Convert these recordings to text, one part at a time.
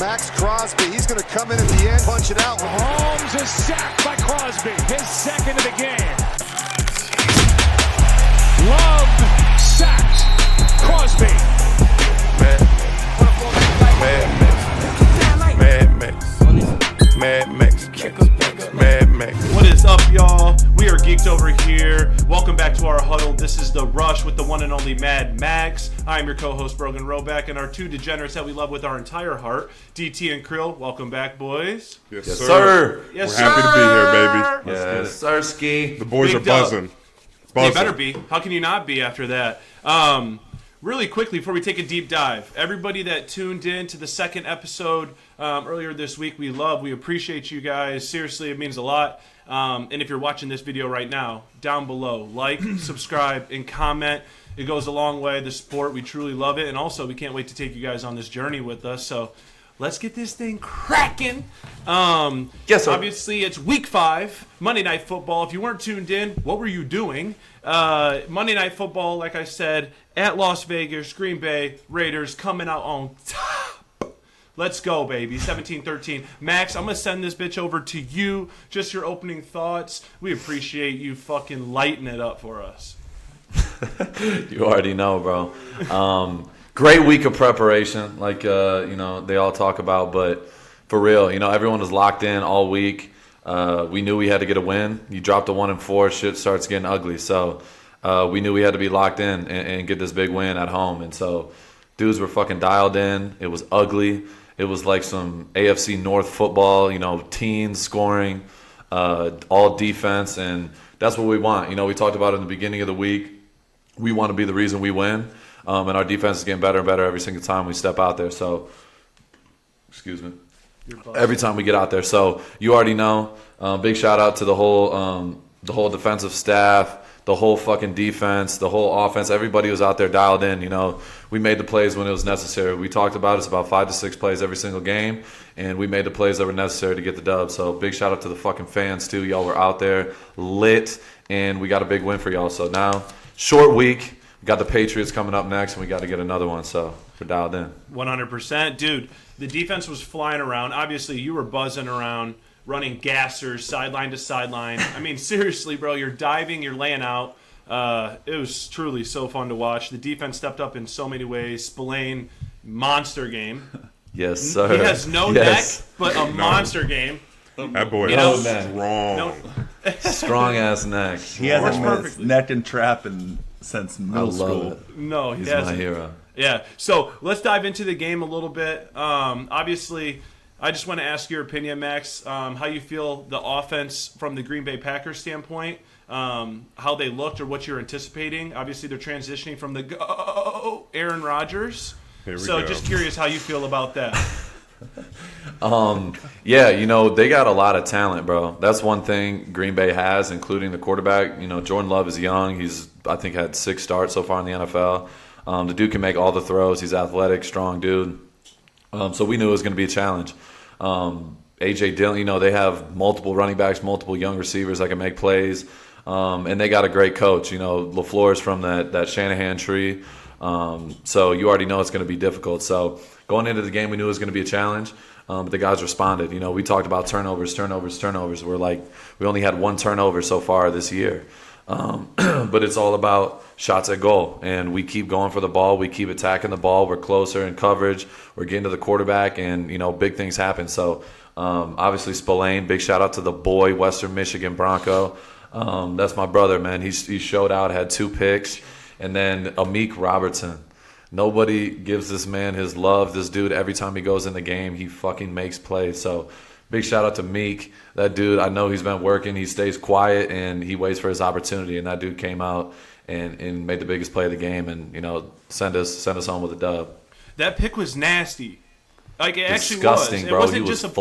Maxx Crosby, he's going to come in at the end, punch it out. Mahomes is sacked by Crosby, his second of the game. Love sacked Crosby. Mad Max. What is up, y'all? We are geeked over here. Welcome back to our huddle. This is The Rush with the one and only Mad Max. I'm your co-host, Brogan Roback, and our two degenerates that we love with our entire heart, DT and Krill. Welcome back, boys. Yes, sir. Yes, We're sir. happy to be here, baby. Yes, sir, Ski. The boys Big are buzzing. They better be. How can you not be after that? Really quickly, before we take a deep dive, everybody that tuned in to the second episode earlier this week, we appreciate you guys. Seriously, it means a lot. And if you're watching this video right now, down below, like, subscribe, and comment. It goes a long way. The support, we truly love it. And also, we can't wait to take you guys on this journey with us. So let's get this thing cracking. Yes, sir. Obviously, it's week 5, Monday Night Football. If you weren't tuned in, what were you doing? Monday Night Football, like I said, at Las Vegas, Green Bay Raiders coming out on top. Let's go, baby. 17-13. Max, I'm going to send this bitch over to you. Just your opening thoughts. We appreciate you fucking lighting it up for us. You already know, bro. Great week of preparation, like they all talk about. But for real, everyone was locked in all week. We knew we had to get a win. You drop the 1-4, shit starts getting ugly. So we knew we had to be locked in and get this big win at home. And so dudes were fucking dialed in. It was ugly. It was like some AFC North football, teens scoring, all defense. And that's what we want. We talked about it in the beginning of the week. We want to be the reason we win. And our defense is getting better and better every single time we step out there. So, excuse me. Every time we get out there. So you already know. Big shout out to the whole defensive staff, the whole fucking defense, the whole offense. Everybody was out there dialed in. We made the plays when it was necessary. We talked about it's about 5 to 6 plays every single game, and we made the plays that were necessary to get the dub. So big shout out to the fucking fans too. Y'all were out there lit, and we got a big win for y'all. So now, short week. We got the Patriots coming up next, and we got to get another one. So we're dialed in. 100%. Dude, the defense was flying around. Obviously, you were buzzing around, running gassers sideline to sideline. I mean, seriously, bro, you're diving, you're laying out. It was truly so fun to watch. The defense stepped up in so many ways. Spillane, monster game. Yes, sir. He has no neck, but a monster game. That boy No is neck. strong. Strong ass neck. He hasn't missed neck and trap since middle school. It. No, He's hasn't. my hero. Yeah, so let's dive into the game a little bit. Obviously, I just want to ask your opinion, Max, how you feel the offense from the Green Bay Packers standpoint, how they looked or what you're anticipating. Obviously, they're transitioning from the go Aaron Rodgers. So go. just curious how you feel about that. They got a lot of talent, bro. That's one thing Green Bay has, including the quarterback. Jordan Love is young. He's, I think, had 6 starts so far in the NFL. The dude can make all the throws. He's athletic, strong dude. So we knew it was going to be a challenge. A.J. Dillon, they have multiple running backs, multiple young receivers that can make plays. And they got a great coach. LaFleur's from that Shanahan tree. So you already know it's going to be difficult. So going into the game, we knew it was going to be a challenge. But the guys responded. We talked about turnovers. We're like, we only had 1 turnover so far this year. But it's all about shots at goal. And we keep going for the ball. We keep attacking the ball. We're closer in coverage. We're getting to the quarterback, and, big things happen. So, obviously, Spillane, big shout out to the boy, Western Michigan Bronco. That's my brother, man. He showed out, had 2 picks. And then Amik Robertson. Nobody gives this man his love. This dude, every time he goes in the game, he fucking makes plays. So big shout out to Meek. That dude, I know he's been working. He stays quiet, and he waits for his opportunity. And that dude came out and made the biggest play of the game and, send us home with a dub. That pick was nasty. Like, it Disgusting, actually was. Bro. It wasn't He was just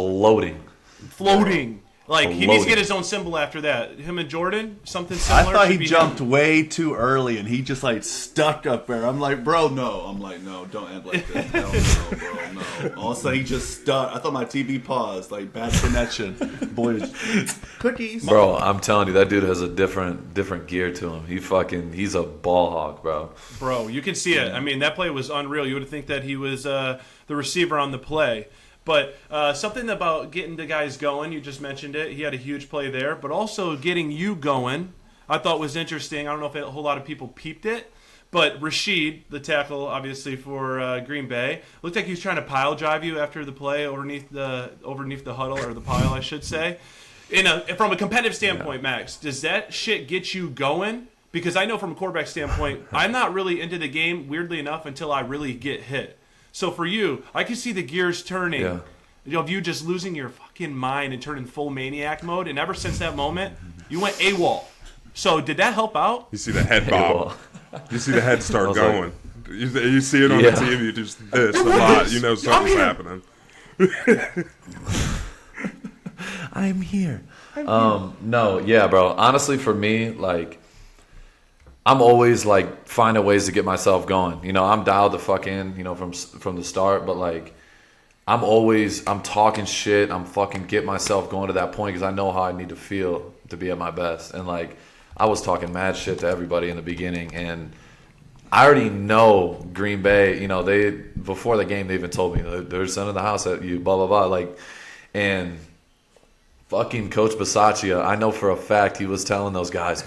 floating. Like, he needs to get his own symbol after that. Him and Jordan, something similar. I thought he jumped way too early, and he just, stuck up there. I'm like, bro, no. I'm like, no, don't act like this. Hell no, bro, no. All of a sudden, he just stuck. I thought my TV paused, bad connection. Boy, cookies. Bro, I'm telling you, that dude has a different gear to him. He's a ball hawk, bro. Bro, you can see it. I mean, that play was unreal. You would think that he was the receiver on the play. But something about getting the guys going, you just mentioned it. He had a huge play there. But also getting you going, I thought was interesting. I don't know if a whole lot of people peeped it. But Rashid, the tackle, obviously, for Green Bay, looked like he was trying to pile drive you after the play underneath the huddle, or the pile, I should say. From a competitive standpoint, Max, does that shit get you going? Because I know from a quarterback standpoint, I'm not really into the game, weirdly enough, until I really get hit. So for you, I can see the gears turning. Yeah. Of you just losing your fucking mind and turning full maniac mode. And ever since that moment, you went AWOL. So did that help out? You see the head bob. You see the head start going. You see it on the TV, just this a lot. You know something's happening. I'm here. No, yeah, bro. Honestly, for me, like, I'm always like finding ways to get myself going. You know, I'm dialed the fuck in, you know, from the start. But like, I'm talking shit. I'm fucking get myself going to that point because I know how I need to feel to be at my best. And like, I was talking mad shit to everybody in the beginning, and I already know Green Bay. You know, before the game they even told me they're sending the house at you, blah blah blah. Like, and fucking Coach Bisaccia, I know for a fact he was telling those guys,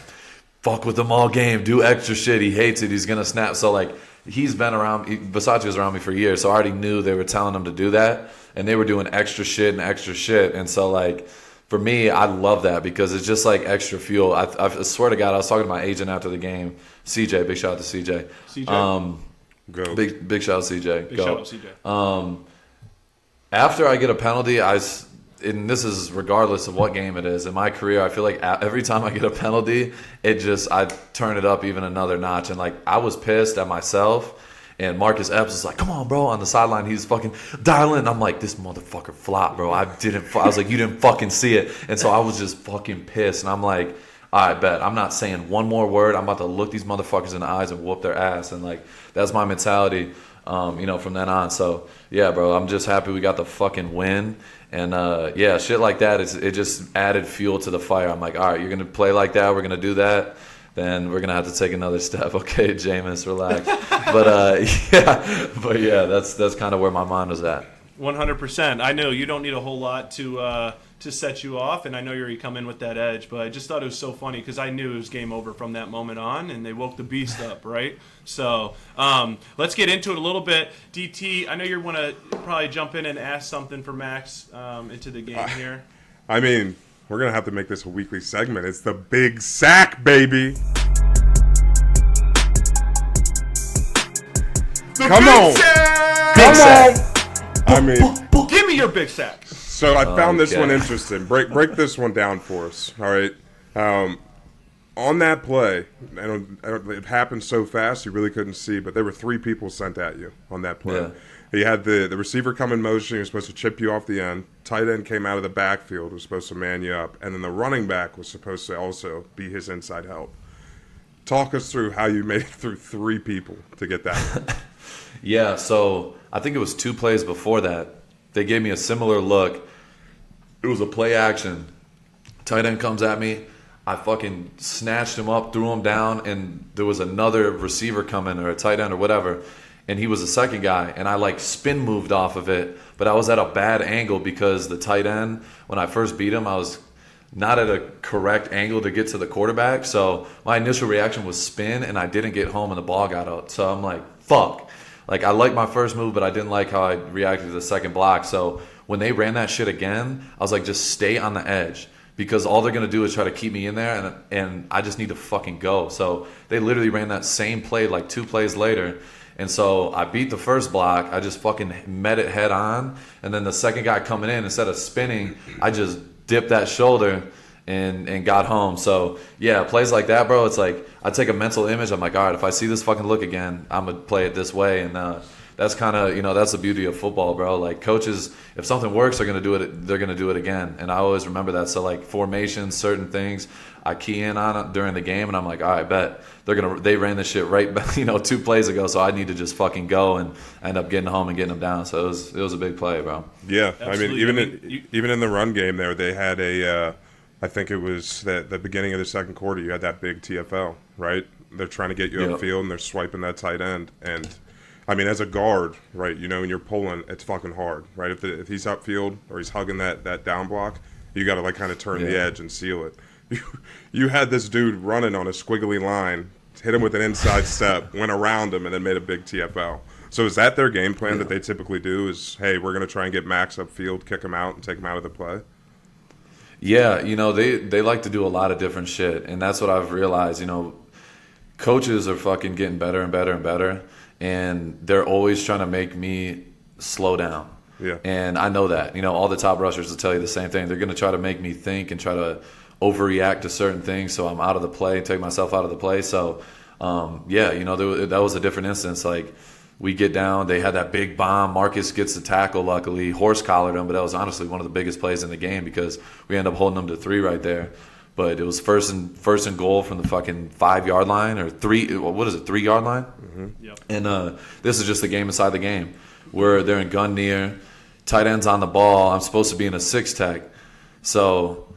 fuck with them all game, do extra shit. He hates it. He's gonna snap. So like, he's been around. Bisaccia was around me for years, so I already knew they were telling him to do that, and they were doing extra shit. And so like, for me, I love that because it's just like extra fuel. I swear to God, I was talking to my agent after the game, CJ. Big shout out to CJ. Go. Big shout out to CJ. Big shout out to CJ. After I get a penalty, and this is regardless of what game it is. In my career, I feel like every time I get a penalty, I turn it up even another notch. And like, I was pissed at myself. And Marcus Epps is like, come on, bro, on the sideline. He's fucking dialing. I'm like, this motherfucker flopped, bro. I was like, you didn't fucking see it. And so I was just fucking pissed. And I'm like, all right, bet. I'm not saying one more word. I'm about to look these motherfuckers in the eyes and whoop their ass. And like, that's my mentality, you know, from then on. So yeah, bro, I'm just happy we got the fucking win. And yeah, shit like that, it just added fuel to the fire. I'm like, all right, you're going to play like that. We're going to do that. Then we're going to have to take another step. Okay, Jameis, relax. But yeah, that's kind of where my mind was at. 100%. I know you don't need a whole lot to set you off, and I know you come in with that edge, but I just thought it was so funny because I knew it was game over from that moment on, and they woke the beast up, right? So let's get into it a little bit. DT, I know you want to probably jump in and ask something for Max into the game here. I mean, we're going to have to make this a weekly segment. It's the big sack, baby. Come on. Big sack. I mean, give me your big sack. So I found this one interesting. Break this one down for us. All right. On that play, it happened so fast you really couldn't see, but there were 3 people sent at you on that play. Yeah. He had the receiver come in motion. He was supposed to chip you off the end. Tight end came out of the backfield, was supposed to man you up. And then the running back was supposed to also be his inside help. Talk us through how you made it through 3 people to get that. Yeah, so I think it was 2 plays before that. They gave me a similar look. It was a play action. Tight end comes at me. I fucking snatched him up, threw him down, and there was another receiver coming, or a tight end or whatever. And he was the second guy, and I like spin moved off of it, but I was at a bad angle because the tight end, when I first beat him, I was not at a correct angle to get to the quarterback. So my initial reaction was spin, and I didn't get home, and the ball got out. So I'm like, fuck. Like, I liked my first move, but I didn't like how I reacted to the second block. So when they ran that shit again, I was like, just stay on the edge. Because all they're going to do is try to keep me in there, and I just need to fucking go. So they literally ran that same play like 2 plays later. And so I beat the first block. I just fucking met it head on. And then the second guy coming in, instead of spinning, I just dipped that shoulder and got home. So, yeah, plays like that, bro, it's like I take a mental image. I'm like, all right, if I see this fucking look again, I'm going to play it this way. And that's kind of, you know, that's the beauty of football, bro. Like, coaches, if something works, they're going to do it again. And I always remember that. So, like, formations, certain things, I key in on it during the game, and I'm like, all right, bet they ran this shit right, 2 plays ago, so I need to just fucking go and end up getting home and getting them down. So it was a big play, bro. Yeah, absolutely. I mean, even in the run game there, they had I think it was the beginning of the second quarter, you had that big TFL, right? They're trying to get you upfield, and they're swiping that tight end, and I mean, as a guard, right, you know, when you're pulling, it's fucking hard, right? If he's upfield or he's hugging that down block, you got to, like, kind of turn the edge and seal it. You had this dude running on a squiggly line, hit him with an inside step, went around him, and then made a big TFL. So is that their game plan that they typically do is, hey, we're going to try and get Maxx upfield, kick him out, and take him out of the play? Yeah, you know, they like to do a lot of different shit, and that's what I've realized. You know, coaches are fucking getting better and better and better, and they're always trying to make me slow down. Yeah. And I know that. You know, all the top rushers will tell you the same thing. They're going to try to make me think and try to overreact to certain things so I'm out of the play, take myself out of the play. So, yeah, you know, that was a different instance. Like, we get down, they had that big bomb. Marcus gets the tackle, luckily. Horse collared him, but that was honestly one of the biggest plays in the game because we ended up holding them to 3 right there. But it was first and goal from the fucking 5-yard line or 3-yard line? Mm-hmm. Yep. And this is just the game inside the game where they're in gun near, tight end's on the ball. I'm supposed to be in a 6-tech. So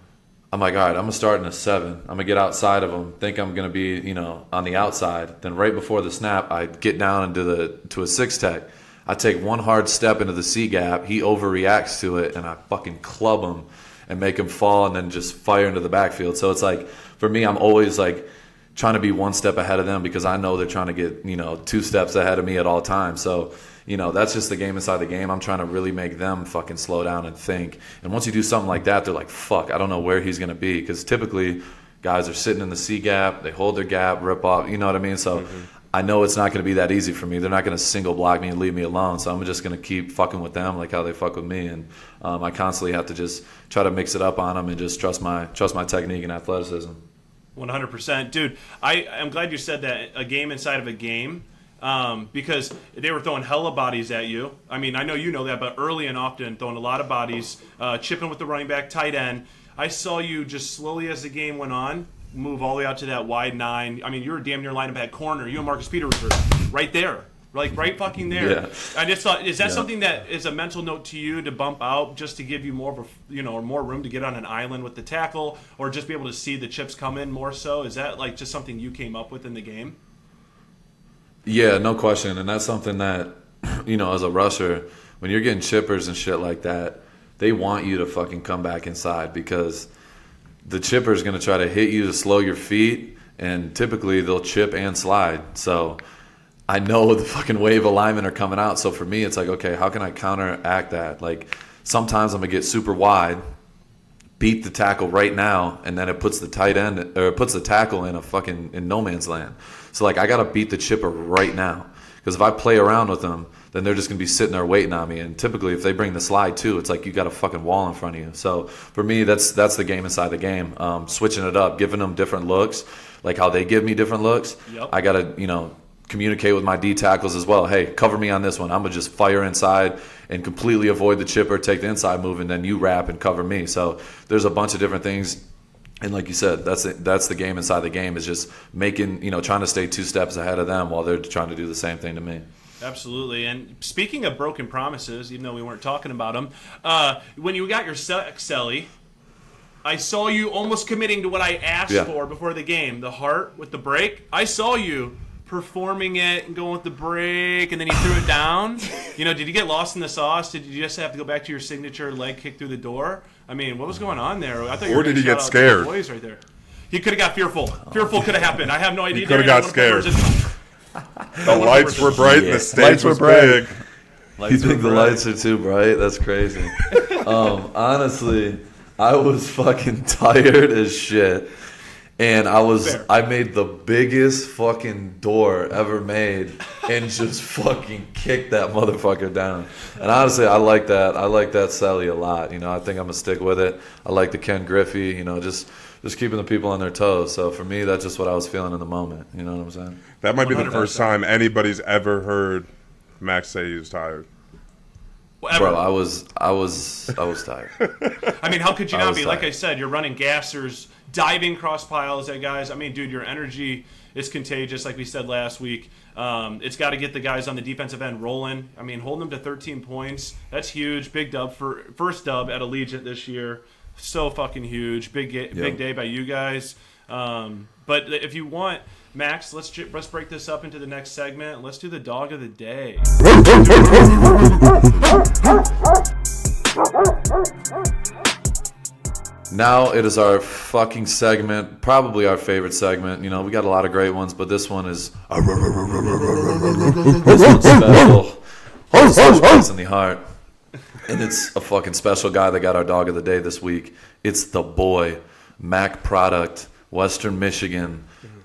I'm like, all right, I'm going to start in a 7. I'm going to get outside of him, think I'm going to be, you know, on the outside. Then right before the snap, I get down into to a 6-tech. I take one hard step into the C gap. He overreacts to it, and I fucking club him and make him fall and then just fire into the backfield. So it's like, for me, I'm always like trying to be one step ahead of them because I know they're trying to get, you know, 2 steps ahead of me at all times. So, you know, that's just the game inside the game. I'm trying to really make them fucking slow down and think. And once you do something like that, they're like, fuck, I don't know where he's going to be. Because typically guys are sitting in the C gap, they hold their gap, rip off, you know what I mean? So I know it's not going to be that easy for me. They're not going to single block me and leave me alone. So I'm just going to keep fucking with them like how they fuck with me. And I constantly have to just try to mix it up on them and just trust my technique and athleticism. 100%. Dude, I'm glad you said that, a game inside of a game. Because they were throwing hella bodies at you. I mean, I know you know that, but early and often throwing a lot of bodies, chipping with the running back, tight end. I saw you just slowly as the game went on, move all the way out to that wide 9. I mean, you were damn near lining up at corner. You and Marcus Peters were right there. Like, right fucking there. Yeah. I just thought, is that something that is a mental note to you to bump out just to give you more of a, you know, more room to get on an island with the tackle or just be able to see the chips come in more so? Is that, like, just something you came up with in the game? Yeah, no question. And that's something that, you know, as a rusher, when you're getting chippers and shit like that, they want you to fucking come back inside because the chipper is going to try to hit you to slow your feet, and typically they'll chip and slide. So I know the fucking wave of linemen are coming out. So for me, it's like, okay, how can I counteract that? Like, sometimes I'm going to get super wide, beat the tackle right now, and then it puts the tight end or it puts the tackle in a fucking in no man's land. So like I gotta beat the chipper right now because if I play around with them, then they're just gonna be sitting there waiting on me. And typically, if they bring the slide too, it's like you got a fucking wall in front of you. So for me, that's the game inside the game. Switching it up, giving them different looks, like how they give me different looks. Yep. I gotta communicate with my D tackles as well. Hey, cover me on this one. I'm gonna just fire inside and completely avoid the chipper, take the inside move, and then you wrap and cover me. So there's a bunch of different things. And like you said, that's the game inside the game is just making, trying to stay 2 steps ahead of them while they're trying to do the same thing to me. Absolutely. And speaking of broken promises, even though we weren't talking about them, when you got your Selly, I saw you almost committing to what I asked for before the game, the heart with the break. I saw you performing it and going with the break, and then you threw it down. Did you get lost in the sauce? Did you just have to go back to your signature leg kick through the door? I mean, what was going on there? I thought you were did he get scared? Boys right there. He could have got fearful. Fearful could have happened. I have no idea. He could have got scared. The lights were bright and the stage was big. You think the lights are too bright? That's crazy. Honestly, I was fucking tired as shit. And I made the biggest fucking door ever made and just fucking kicked that motherfucker down. And honestly, I like that. I like that Sally a lot. I think I'm going to stick with it. I like the Ken Griffey, just keeping the people on their toes. So for me, that's just what I was feeling in the moment. You know what I'm saying? That might be the first time anybody's ever heard Maxx say he was tired. Bro, I was tired. I mean, how could you not be? tired. Like I said, you're running gassers, diving cross piles at guys. I mean, dude, your energy is contagious, like we said last week. It's got to get the guys on the defensive end rolling. I mean, holding them to 13 points, that's huge. Big dub for first dub at Allegiant this year. So fucking huge. Big day by you guys. But if you want, Max, let's break this up into the next segment. Let's do the dog of the day. Now it is our fucking segment, probably our favorite segment. You know, we got a lot of great ones, but this one is this one's special. Holds a special place in the heart. And it's a fucking special guy that got our dog of the day this week. It's the boy, Mac product, Western Michigan.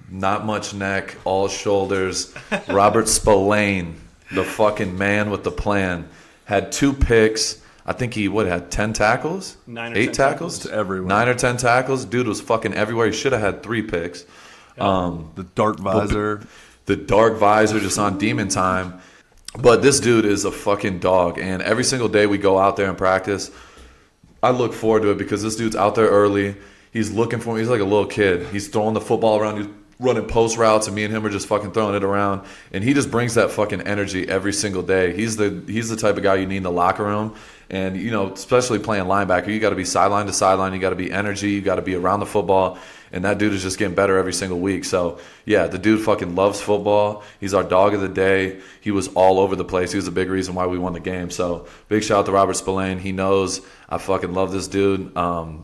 Not much neck, all shoulders. Robert Spillane, the fucking man with the plan. Had 2 picks. I think he had 10 tackles? 9 or 8 10 tackles? Everywhere. 9 or 10 tackles. Dude was fucking everywhere. He should have had 3 picks. The dark visor. The dark visor just on demon time. But this dude is a fucking dog. And every single day we go out there and practice, I look forward to it because this dude's out there early. He's looking for me. He's like a little kid. He's throwing the football around. He's running post routes, and me and him are just fucking throwing it around. And he just brings that fucking energy every single day. He's the type of guy you need in the locker room. And, you know, especially playing linebacker, you got to be sideline to sideline. You got to be energy. You got to be around the football. And that dude is just getting better every single week. So, yeah, the dude fucking loves football. He's our dog of the day. He was all over the place. He was a big reason why we won the game. So, big shout out to Robert Spillane. He knows I fucking love this dude. The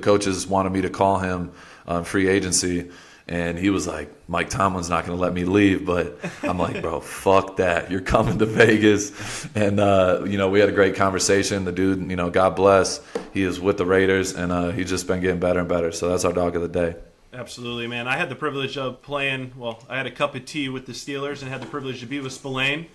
coaches wanted me to call him on free agency. And he was like, Mike Tomlin's not going to let me leave. But I'm like, bro, fuck that. You're coming to Vegas. And, we had a great conversation. The dude, God bless. He is with the Raiders, and he's just been getting better and better. So that's our dog of the day. Absolutely, man. I had the privilege of playing, I had a cup of tea with the Steelers and had the privilege to be with Spillane.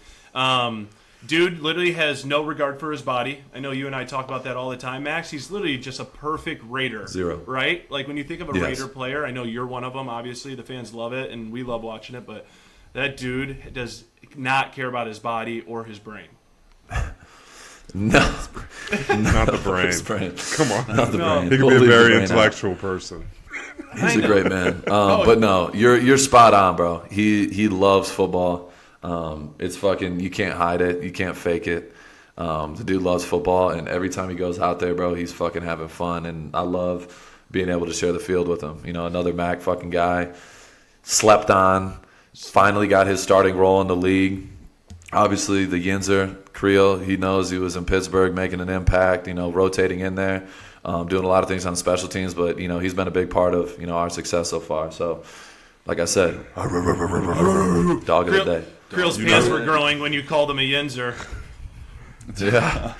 Dude literally has no regard for his body. I know you and I talk about that all the time, Max. He's literally just a perfect Raider. 0. Right? Like when you think of a Yes. Raider player, I know you're one of them, obviously. The fans love it, and we love watching it. But that dude does not care about his body or his brain. No. Not the brain. His brain. Come on. Not the brain. He could We'll be a leave the very brain out. intellectual person. He's a great man. But no, you're spot on, bro. He loves football. It's fucking, you can't hide it. You can't fake it. The dude loves football, and every time he goes out there, bro, he's fucking having fun. And I love being able to share the field with him. Another Mac fucking guy, slept on, finally got his starting role in the league. Obviously, the Yinzer, Creel, he knows he was in Pittsburgh making an impact, rotating in there, doing a lot of things on special teams. But, he's been a big part of, our success so far. So, like I said, dog of the day. Creel's pants were growing when you called him a Yinzer. Yeah.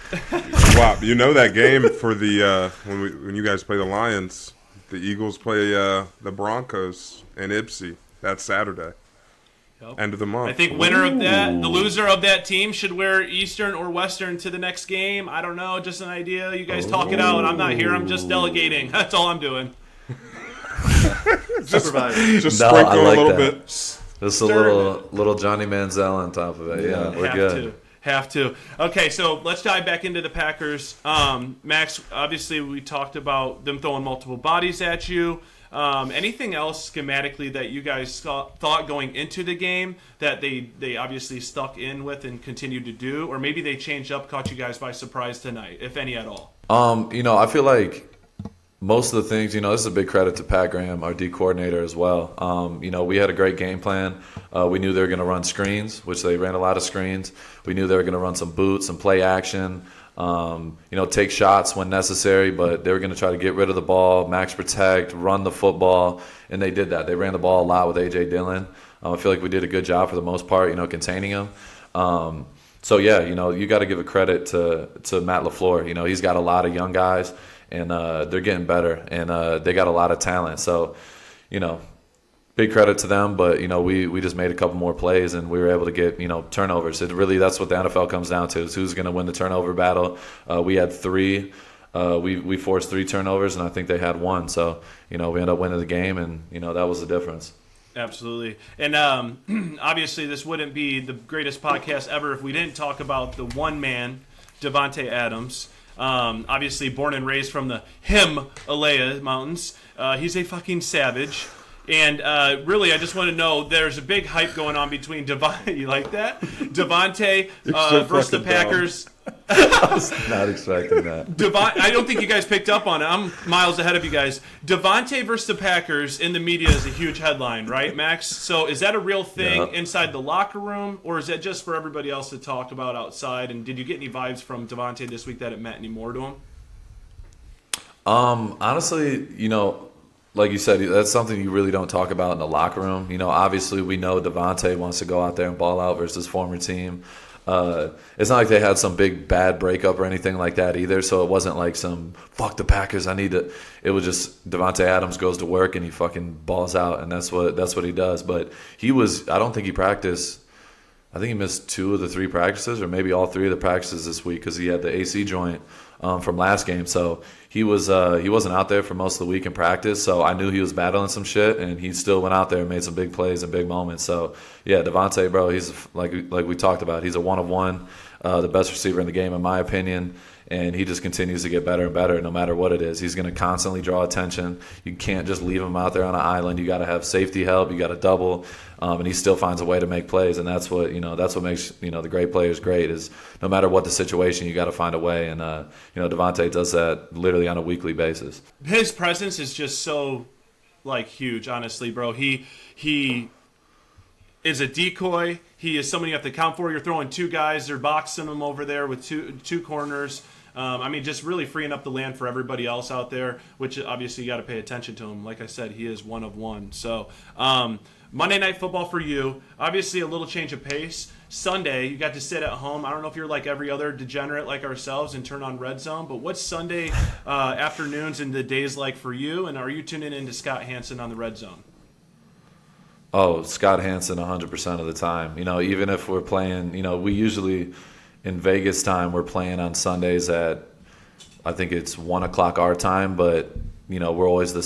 Wow, that game for the when you guys play the Lions, the Eagles play the Broncos in Ipsy. That's Saturday. Yep. End of the month. I think winner of that, the loser of that team should wear Eastern or Western to the next game. I don't know, just an idea. You guys talk it out. I'm not here. I'm just delegating. That's all I'm doing. Just No, sprinkle I like a little that. bit. Just a little Johnny Manziel on top of it. Yeah, we're good. Have to. Okay, so let's dive back into the Packers. Max, obviously we talked about them throwing multiple bodies at you. Anything else schematically that you guys thought going into the game that they obviously stuck in with and continued to do? Or maybe they changed up, caught you guys by surprise tonight, if any at all? I feel like most of the things, this is a big credit to Pat Graham, our D coordinator as well. We had a great game plan. We knew they were going to run screens, which they ran a lot of screens. We knew they were going to run some boots, some play action, take shots when necessary, but they were going to try to get rid of the ball, max protect, run the football, and they did that. They ran the ball a lot with A.J. Dillon. I feel like we did a good job for the most part, containing him. You got to give a credit to Matt LaFleur. He's got a lot of young guys, and they're getting better, and they got a lot of talent. So, big credit to them, but, we just made a couple more plays, and we were able to get, turnovers. That's what the NFL comes down to, is who's going to win the turnover battle. We had 3. We forced 3 turnovers, and I think they had 1. So, we ended up winning the game, and, that was the difference. Absolutely. And obviously this wouldn't be the greatest podcast ever if we didn't talk about the one man, Davante Adams. Obviously born and raised from the Himalaya Mountains. He's a fucking savage. And really, I just want to know, there's a big hype going on between Davante. You like that? Davante versus the Packers. I was not expecting that. I don't think you guys picked up on it. I'm miles ahead of you guys. Davante versus the Packers in the media is a huge headline, right, Max? So is that a real thing inside the locker room, or is that just for everybody else to talk about outside? And did you get any vibes from Davante this week that it meant any more to him? Honestly, like you said, that's something you really don't talk about in the locker room. Obviously we know Davante wants to go out there and ball out versus his former team. It's not like they had some big bad breakup or anything like that either. So it wasn't like some fuck the Packers. It was just Davante Adams goes to work and he fucking balls out, and that's what he does. But I don't think he practiced. I think he missed 2 of the 3 practices, or maybe all 3 of the practices this week because he had the AC joint from last game. So he wasn't out there for most of the week in practice. So I knew he was battling some shit, and he still went out there and made some big plays and big moments. So yeah, Davante, bro, he's like we talked about. He's a one of one, the best receiver in the game in my opinion. And he just continues to get better and better no matter what it is. He's going to constantly draw attention. You can't just leave him out there on an island. You got to have safety help. You got to double, and he still finds a way to make plays. And that's what makes the great players great. Is no matter what the situation, you got to find a way. And Davante does that literally on a weekly basis. His presence is just so huge. Honestly, bro, he is a decoy. He is someone you have to count for. You're throwing 2 guys. They're boxing him over there with two corners. Just really freeing up the land for everybody else out there, which obviously you got to pay attention to him. Like I said, he is one of one. So Monday Night Football for you, obviously a little change of pace. Sunday, you got to sit at home. I don't know if you're like every other degenerate like ourselves and turn on Red Zone, but what's Sunday afternoons and the days like for you? And are you tuning in to Scott Hansen on the Red Zone? Oh, Scott Hansen 100% of the time. Even if we're playing, we usually in Vegas time we're playing on Sundays at, I think it's 1 o'clock our time, but we're always in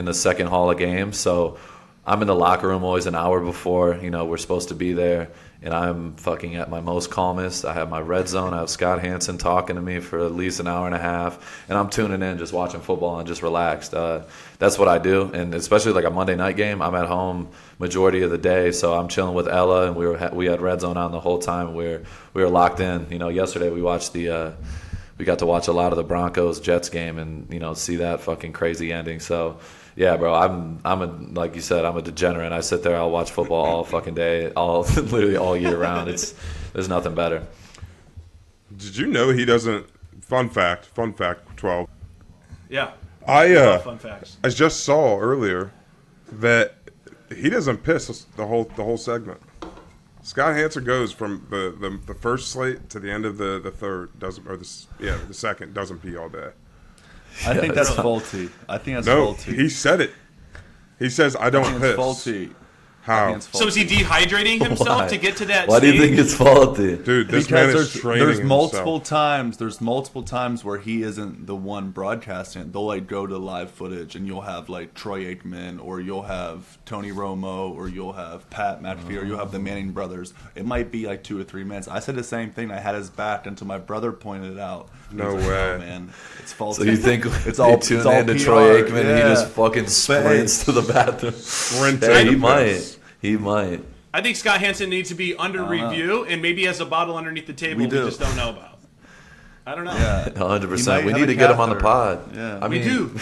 the second hall of games. So I'm in the locker room always an hour before we're supposed to be there, and I'm fucking at my most calmest. I have my Red Zone. I have Scott Hansen talking to me for at least an hour and a half, and I'm tuning in, just watching football and just relaxed. That's what I do, and especially like a Monday night game, I'm at home majority of the day, so I'm chilling with Ella, and we had Red Zone on the whole time. We were locked in. Yesterday we watched we got to watch a lot of the Broncos Jets game and see that fucking crazy ending. So yeah, bro, I'm like you said, I'm a degenerate. I sit there, I'll watch football all fucking day, literally all year round. There's nothing better. Did you know he doesn't? Fun fact 12. Yeah. Fun facts. I just saw earlier that he doesn't piss the whole segment. Scott Hansen goes from the first slate to the end of the third, the second, doesn't pee all day. I think that's faulty. Faulty. He said it. He says, I don't piss. It's faulty. How? So is he dehydrating himself to get to that Why stage? do you think it's faulty? Dude, this man is training There's multiple himself. There's multiple times where he isn't the one broadcasting it. They'll go to live footage, and you'll have Troy Aikman, or you'll have Tony Romo, or you'll have Pat McAfee, or you'll have the Manning brothers. It might be 2 or 3 minutes. I said the same thing. I had his back until my brother pointed it out. No way, man. It's faulty. So you think it's all tuned all in to PR, Troy Aikman and he yeah. just fucking sprints to the bathroom? He might. I think Scott Hansen needs to be under review, and maybe has a bottle underneath the table we just don't know about. I don't know. Yeah, 100%. We need to get him on the pod. Yeah, we do.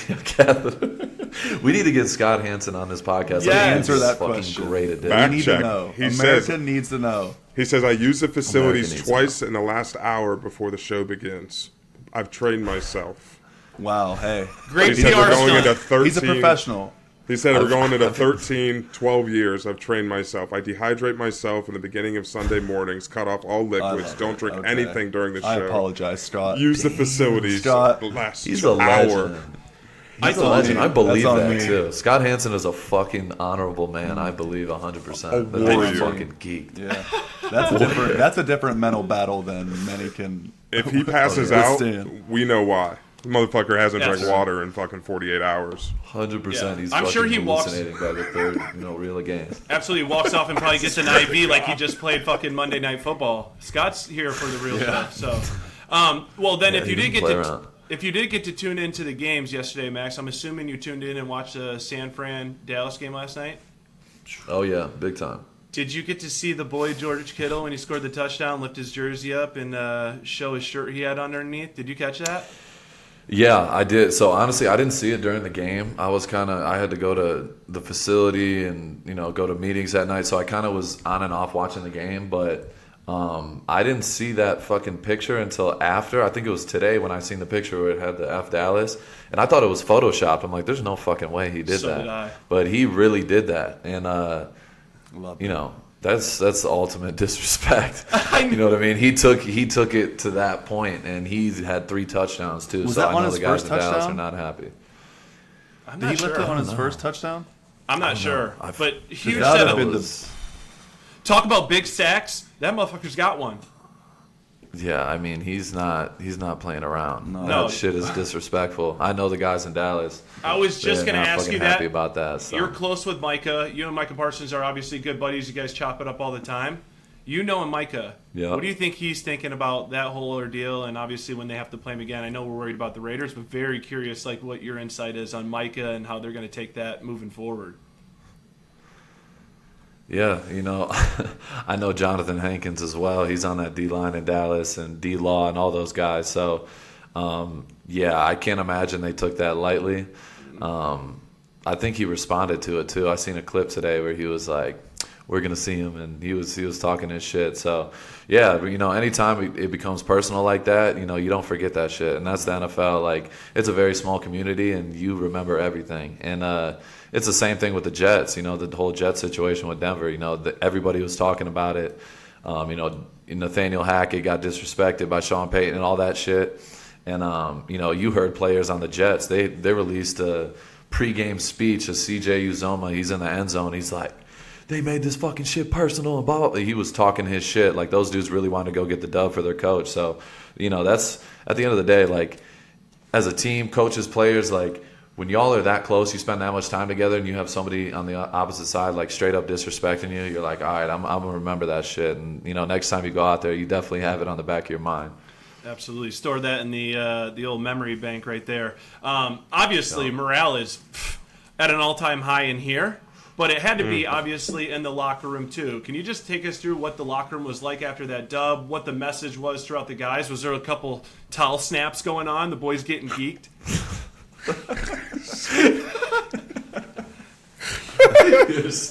We need to get Scott Hansen on this podcast. Yeah, answer that fucking question. great at We this. need to know. America needs to know. He says, I use the facilities America needs twice in the last hour before the show begins. I've trained myself. Wow, hey. Great He said PR we're going into stunt. 13. He's a professional. He said we're going into 13, 12 years. I've trained myself. I dehydrate myself in the beginning of Sunday mornings, cut off all liquids, don't drink anything during the show. I apologize, Scott. Use the facilities Scott. the last He's a hour. legend. He's a legend. I believe That's on that me. too. Scott Hansen is a fucking honorable man. I believe 100%. But warrior. I'm fucking geeked. Yeah, that's a different mental battle than many can. If he passes out, withstand. we know why. The motherfucker hasn't Yes. drank water in fucking 48 hours. 100%. He's I'm fucking sure he walks- hallucinating by the third reel of games. Absolutely walks off and probably gets an IV like he just played fucking Monday Night Football. Scott's here for the real stuff. So, well then, Yeah, if you he did get doesn't play to around. if you did get to tune into the games yesterday, Max, I'm assuming you tuned in and watched the San Fran Dallas game last night. Oh yeah, big time. Did you get to see the boy George Kittle when he scored the touchdown, lift his jersey up and show his shirt he had underneath? Did you catch that? Yeah, I did. So honestly, I didn't see it during the game. I had to go to the facility and, go to meetings that night. So I kind of was on and off watching the game, but I didn't see that fucking picture until after. I think it was today when I seen the picture where it had the F Dallas, and I thought it was Photoshopped. I'm like, there's no fucking way he did that. Did I. But he really did that, and that's the ultimate disrespect. You know what I mean? He took it to that point, and he had 3 touchdowns too. Was so that I on know his the guys first in Dallas touchdown? are not happy. I'm Did not he lift sure. it on his first touchdown? I'm not sure. But huge That would have setup. been Talk about big sacks. That motherfucker's got one. Yeah, I mean he's not playing around. No. That shit is disrespectful. I know the guys in Dallas. I was just They're going to not ask fucking you that. happy about that. So. You're close with Micah. You and Micah Parsons are obviously good buddies. You guys chop it up all the time. You know Micah. Yeah. What do you think he's thinking about that whole ordeal? And obviously when they have to play him again, I know we're worried about the Raiders, but very curious like what your insight is on Micah and how they're going to take that moving forward. Yeah, I know Jonathan Hankins as well. He's on that D-line in Dallas and D-Law and all those guys. So, I can't imagine they took that lightly. I think he responded to it too. I seen a clip today where he was like, we're going to see him, and he was talking his shit. So, yeah, but, anytime it becomes personal like that, you don't forget that shit. And that's the NFL. Like, it's a very small community, and you remember everything. And it's the same thing with the Jets, the whole Jets situation with Denver. Everybody was talking about it. Nathaniel Hackett got disrespected by Sean Payton and all that shit. And, you heard players on the Jets. They released a pregame speech of CJ Uzoma. He's in the end zone. He's like, they made this fucking shit personal and blah, blah, blah. He was talking his shit. Like, those dudes really wanted to go get the dub for their coach. So, that's at the end of the day, like, as a team, coaches, players, like, when y'all are that close, you spend that much time together, and you have somebody on the opposite side, like, straight up disrespecting you, you're like, all right, I'm going to remember that shit. And, next time you go out there, you definitely have it on the back of your mind. Absolutely. Store that in the old memory bank right there. Obviously, morale is at an all-time high in here. But it had to be, obviously, in the locker room, too. Can you just take us through what the locker room was like after that dub, what the message was throughout the guys? Was there a couple towel snaps going on, the boys getting geeked?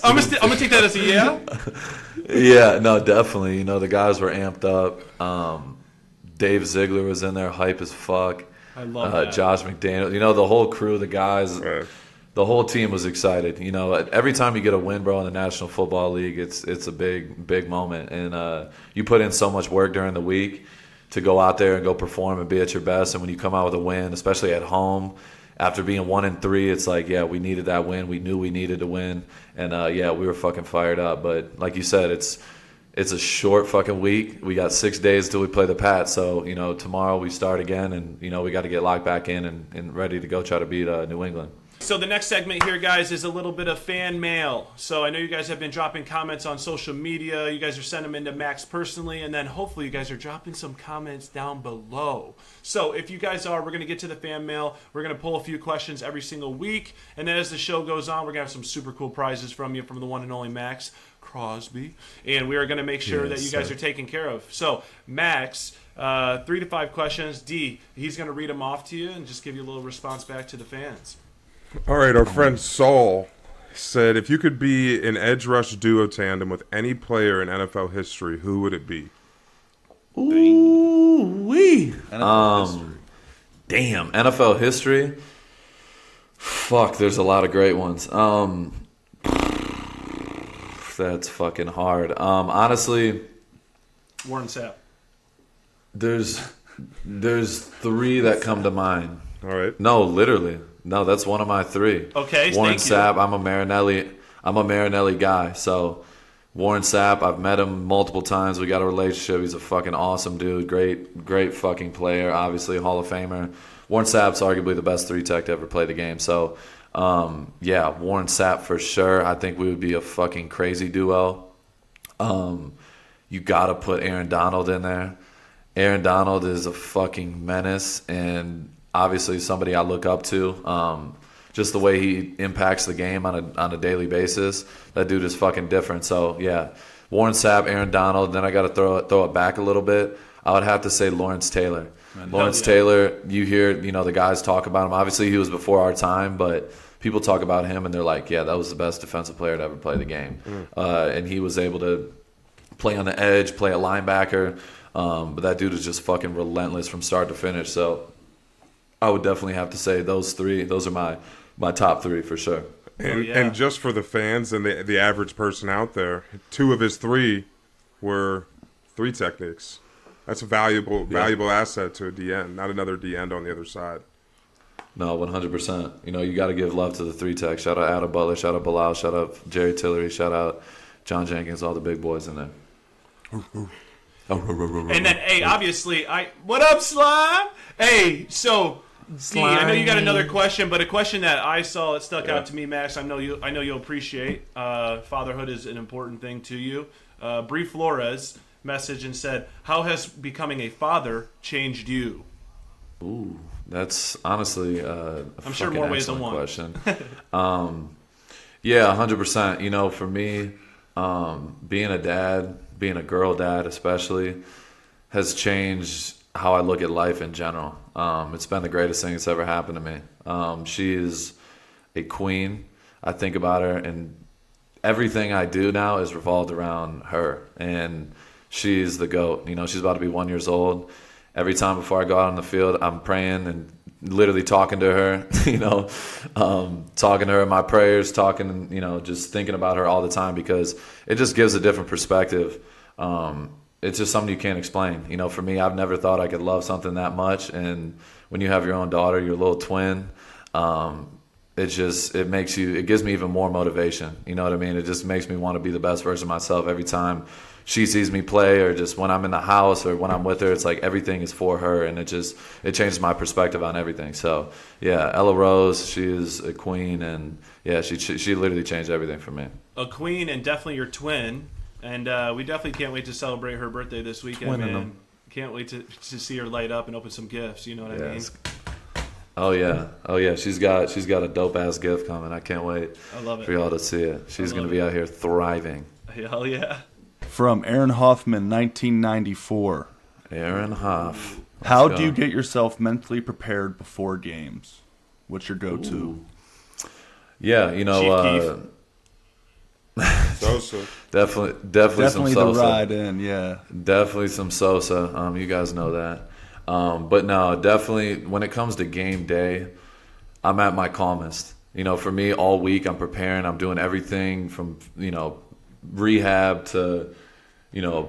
I'm gonna take that as a yeah? Yeah, no, definitely. The guys were amped up. Dave Ziegler was in there, hype as fuck. I love that. Josh McDaniel. The whole crew, the guys... Right. The whole team was excited. Every time you get a win, bro, in the National Football League, it's a big moment. And you put in so much work during the week to go out there and go perform and be at your best. And when you come out with a win, especially at home, after being 1-3, it's like, yeah, we needed that win. We knew we needed to win. And, we were fucking fired up. But like you said, it's a short fucking week. We got 6 days till we play the Pats. So, tomorrow we start again. And, we got to get locked back in and ready to go try to beat New England. So the next segment here, guys, is a little bit of fan mail. So I know you guys have been dropping comments on social media. You guys are sending them into Maxx personally, and then hopefully you guys are dropping some comments down below. So if you guys are, we're going to get to the fan mail. We're going to pull a few questions every single week. And then as the show goes on, we're going to have some super cool prizes from you from the one and only Maxx, Crosby. And we are going to make sure that you guys are taken care of. So Maxx, 3 to 5 questions. D, he's going to read them off to you and just give you a little response back to the fans. All right, our friend Saul said, if you could be an edge rush duo tandem with any player in NFL history, who would it be? Ooh-wee. Damn, NFL history? Fuck, there's a lot of great ones. That's fucking hard. Honestly, Warren Sapp. there's 3 that come to mind. All right. No, literally. No, that's one of my 3. Okay, Warren thank you. Sapp, I'm a Marinelli guy. So Warren Sapp, I've met him multiple times. We got a relationship. He's a fucking awesome dude. Great fucking player. Obviously a Hall of Famer. Warren Sapp's arguably the best 3-tech to ever play the game. So, Warren Sapp for sure. I think we would be a fucking crazy duo. You got to put Aaron Donald in there. Aaron Donald is a fucking menace and obviously somebody I look up to. just the way he impacts the game on a daily basis, that dude is fucking different. So, yeah, Warren Sapp, Aaron Donald, then I got to throw it back a little bit. I would have to say Lawrence Taylor. Lawrence Taylor, you hear, the guys talk about him. Obviously, he was before our time, but people talk about him, and they're like, yeah, that was the best defensive player to ever play the game. And he was able to play on the edge, play a linebacker. But that dude is just fucking relentless from start to finish. So I would definitely have to say those three. Those are my top three for sure. And just for the fans and the average person out there, 2 of his 3 were 3 techniques. That's a valuable asset to a D-end, not another D-end on the other side. No, 100%. You got to give love to the 3 tech. Shout out Adam Butler, shout out Bilal, shout out Jerry Tillery, shout out John Jenkins, all the big boys in there. And then, hey, obviously, what up, Slime? Hey, so D, I know you got another question, but a question that I saw that stuck out to me, Max. I know you'll appreciate. Fatherhood is an important thing to you. Bree Flores messaged and said, "How has becoming a father changed you?" Ooh, that's honestly I'm sure more ways than one. Question. Yeah, 100%. For me, being a dad, being a girl dad especially, has changed how I look at life in general. It's been the greatest thing that's ever happened to me. She is a queen. I think about her, and everything I do now is revolved around her. And she's the GOAT. She's about to be 1 year old. Every time before I go out on the field, I'm praying and literally talking to her, talking to her in my prayers, just thinking about her all the time, because it just gives a different perspective. It's just something you can't explain. For me, I've never thought I could love something that much. And when you have your own daughter, your little twin, it gives me even more motivation. You know what I mean? It just makes me want to be the best version of myself every time she sees me play, or just when I'm in the house or when I'm with her. It's like everything is for her, and it changes my perspective on everything. So yeah, Ella Rose, she is a queen, and yeah, she literally changed everything for me. A queen, and definitely your twin, and we definitely can't wait to celebrate her birthday this weekend, man. Can't wait to see her light up and open some gifts. You know what I mean? Oh yeah. She's got a dope ass gift coming. I can't wait. I love it for y'all to see it. She's gonna be out here thriving. Hell yeah. From Aaron Hoffman, 1994. Aaron Hoff. How do you get yourself mentally prepared before games? What's your go-to? Ooh. Yeah, Sosa. Definitely some Sosa. The ride in, yeah. Definitely some Sosa. You guys know that. But no, definitely when it comes to game day, I'm at my calmest. For me, all week I'm preparing. I'm doing everything from, rehab to,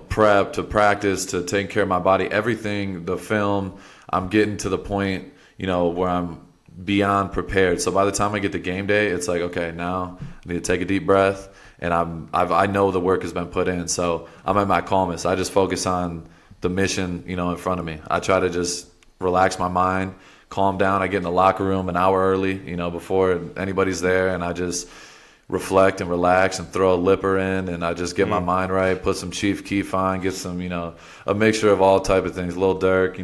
prep to practice to taking care of my body. Everything, the film, I'm getting to the point, where I'm beyond prepared. So by the time I get to game day, it's like, okay, now I need to take a deep breath, and I know the work has been put in. So I'm at my calmest. I just focus on the mission, in front of me. I try to just relax my mind, calm down. I get in the locker room an hour early, before anybody's there, and I just reflect and relax and throw a lipper in, and I just get my mind right, put some Chief Keef on, get some, a mixture of all type of things. Lil Durk,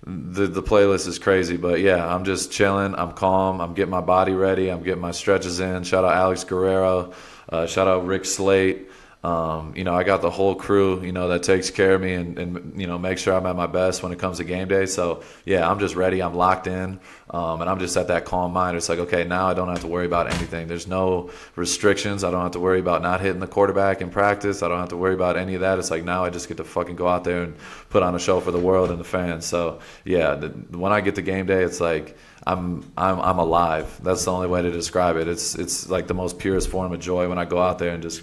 the playlist is crazy. But yeah, I'm just chilling. I'm calm. I'm getting my body ready. I'm getting my stretches in. Shout out Alex Guerrero. Shout out Rick Slate. I got the whole crew, that takes care of me and make sure I'm at my best when it comes to game day. So yeah, I'm just ready. I'm locked in. And I'm just at that calm mind. It's like, okay, now I don't have to worry about anything. There's no restrictions. I don't have to worry about not hitting the quarterback in practice. I don't have to worry about any of that. It's like, now I just get to fucking go out there and put on a show for the world and the fans. So yeah, when I get to game day, it's like, I'm alive. That's the only way to describe it. It's like the most purest form of joy when I go out there and just,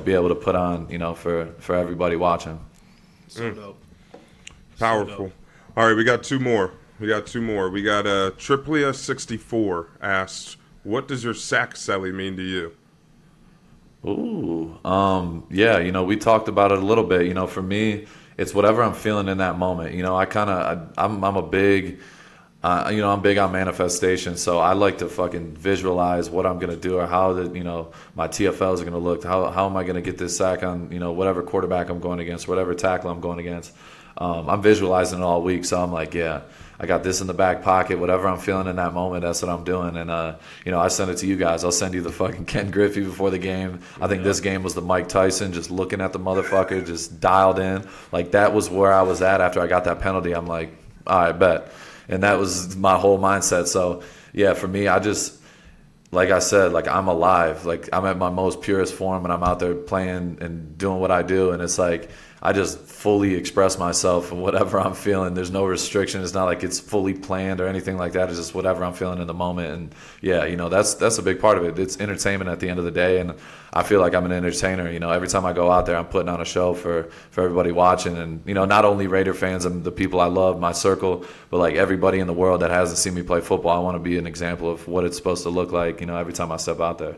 be able to put on, for everybody watching. So dope. Powerful. So dope. All right, we got two more. We got Triplia64 asked, what does your sack celly mean to you? Ooh. Yeah, we talked about it a little bit. For me, it's whatever I'm feeling in that moment. I'm a big I'm big on manifestation, so I like to fucking visualize what I'm gonna do or how my TFLs are gonna look. How am I gonna get this sack on whatever quarterback I'm going against, whatever tackle I'm going against. I'm visualizing it all week, so I'm like, yeah, I got this in the back pocket. Whatever I'm feeling in that moment, that's what I'm doing. And I send it to you guys. I'll send you the fucking Ken Griffey before the game. I think this game was the Mike Tyson, just looking at the motherfucker, just dialed in. Like that was where I was at after I got that penalty. I'm like, all right, bet. And that was my whole mindset. So, yeah, for me, I just, like I said, like I'm alive. Like I'm at my most purest form and I'm out there playing and doing what I do. And it's like I just fully express myself and whatever I'm feeling. There's no restriction. It's not like it's fully planned or anything like that. It's just whatever I'm feeling in the moment. And, yeah, that's a big part of it. It's entertainment at the end of the day. And I feel like I'm an entertainer. Every time I go out there, I'm putting on a show for everybody watching. And, not only Raider fans and the people I love, my circle, but, like, everybody in the world that hasn't seen me play football. I want to be an example of what it's supposed to look like, every time I step out there.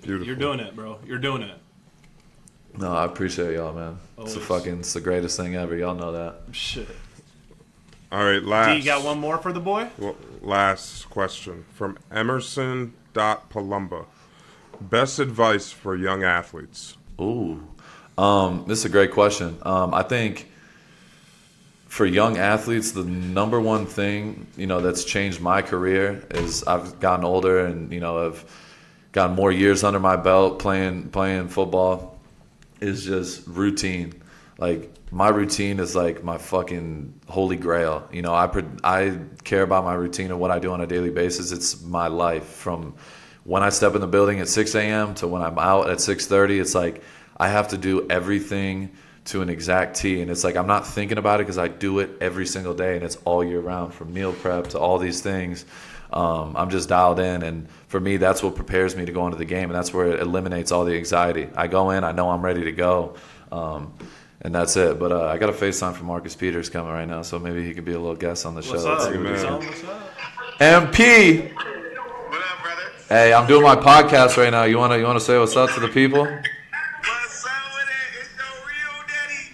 Beautiful. You're doing it, bro. You're doing it. No, I appreciate y'all, man. Always. It's the greatest thing ever. Y'all know that. Shit. All right, last. D, you got one more for the boy? Well, last question from Emerson.Palumba. Best advice for young athletes? Ooh. This is a great question. I think for young athletes, the number one thing, that's changed my career is I've gotten older and, I've gotten more years under my belt playing football. Is just routine. Like my routine is like my fucking holy grail. I care about my routine and what I do on a daily basis. It's my life. From when I step in the building at 6 a.m. to when I'm out at 6:30. It's like I have to do everything to an exact T. And it's like I'm not thinking about it because I do it every single day and it's all year round, from meal prep to all these things. I'm just dialed in, and for me, that's what prepares me to go into the game, and that's where it eliminates all the anxiety. I go in, I know I'm ready to go, and that's it. But I got a FaceTime from Marcus Peters coming right now, so maybe he could be a little guest on the show. What's up? Let's see what he's What's up? MP. What up, brother? Hey, I'm doing my podcast right now. You wanna say what's up to the people? What's up with it? It's the real daddy.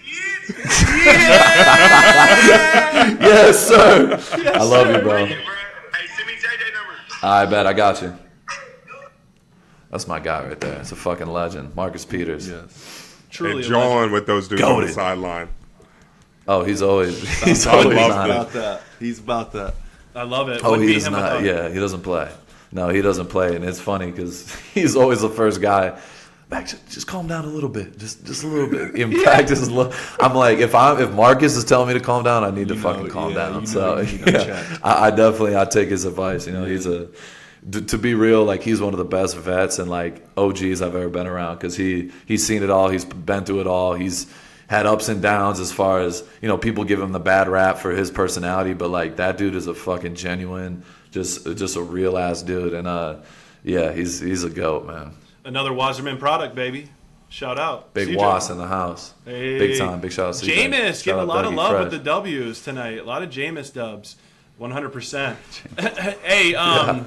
Yes, sir. I love you, bro. Hey, send me JJ number. I bet I got you. That's my guy right there. It's a fucking legend, Marcus Peters. Yes. Truly And a John legend. with those dudes on the Goated. sideline. Oh, he's always I love on that. it. About that. He's about that. I love it. Oh, Wouldn't he be does him not. without- Yeah, he doesn't play. No, he doesn't play, and it's funny because he's always the first guy. Max, just calm down a little bit, just a little bit. In practice, I'm like, if Marcus is telling me to calm down, I need to fucking calm down. So I definitely take his advice. He's to be real, like he's one of the best vets and like OGs I've ever been around because he's seen it all, he's been through it all, he's had ups and downs as far as people give him the bad rap for his personality, but like that dude is a fucking genuine, just a real ass dude, and he's a goat, man. Another Wasserman product, baby. Shout out. Big CJ. Was in the house. Hey. Big time. Big shout out to CJ. Jameis Shout getting a out lot of Dougie love Fresh. with the W's tonight. A lot of Jameis dubs. 100%. Hey, Yeah.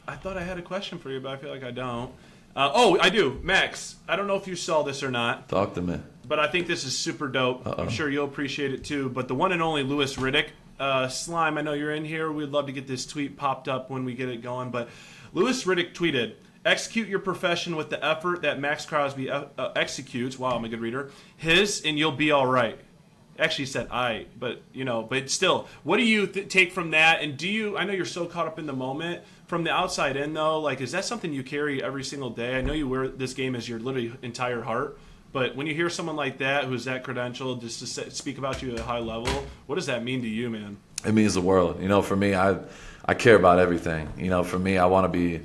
I thought I had a question for you, but I feel like I don't. I do. Max, I don't know if you saw this or not, Talk to me. but I think this is super dope. I'm sure you'll appreciate it too. But the one and only Louis Riddick, Slime, I know you're in here. We'd love to get this tweet popped up when we get it going. But Louis Riddick tweeted, "Execute your profession with the effort that Maxx Crosby executes." Wow, I'm a good reader. His, and you'll be all right. Actually said I, but but still, what do you take from that? And I know you're so caught up in the moment. From the outside in, though, like, is that something you carry every single day? I know you wear this game as your literally entire heart, but when you hear someone like that who's that credentialed just to speak about you at a high level, what does that mean to you, man? It means the world. For me, I care about everything. For me, I want to be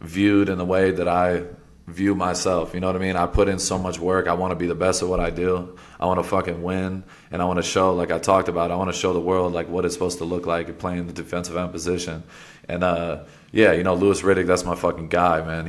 viewed in the way that I view myself. You know what I mean? I put in so much work. I want to be the best at what I do. I want to fucking win, and I want to show, like I talked about, I want to show the world like what it's supposed to look like playing the defensive end position. And Louis Riddick, that's my fucking guy, man.